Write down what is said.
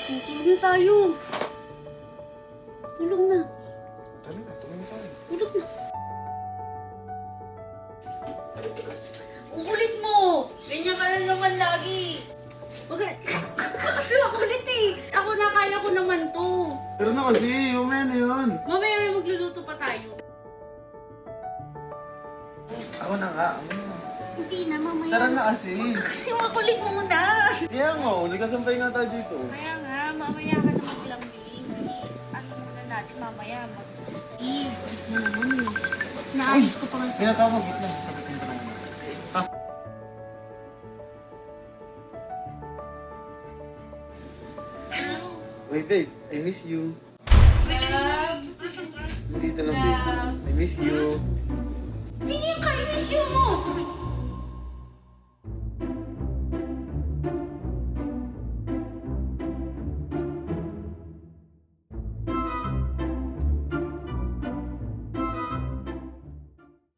Tulog na tayo. Tulog na. Tara na, tulog tayo. Tulog na. Ang kulit mo! Ganyan ka na naman lagi. Wag kasi makulit eh. Ako na, kaya ko naman to. Tara na kasi, mamaya na yun. Mamaya may magluluto pa tayo. Ako na nga, ako na. Hindi na, mamaya. Tara na kasi. Kasi makulit muna. Kaya nga, nagkasampay nga tayo dito. Kaya nga, mamaya ka na maglambing. Please, ano muna natin mamaya mag-eve. Na naman yun. Naayos ko pa nga sa... Tinatawag mo lang, sabitin ko naman. Ha? Wait, babe, I miss you. Love. Dito lang, babe. I miss you. Sino yung ka-miss you mo?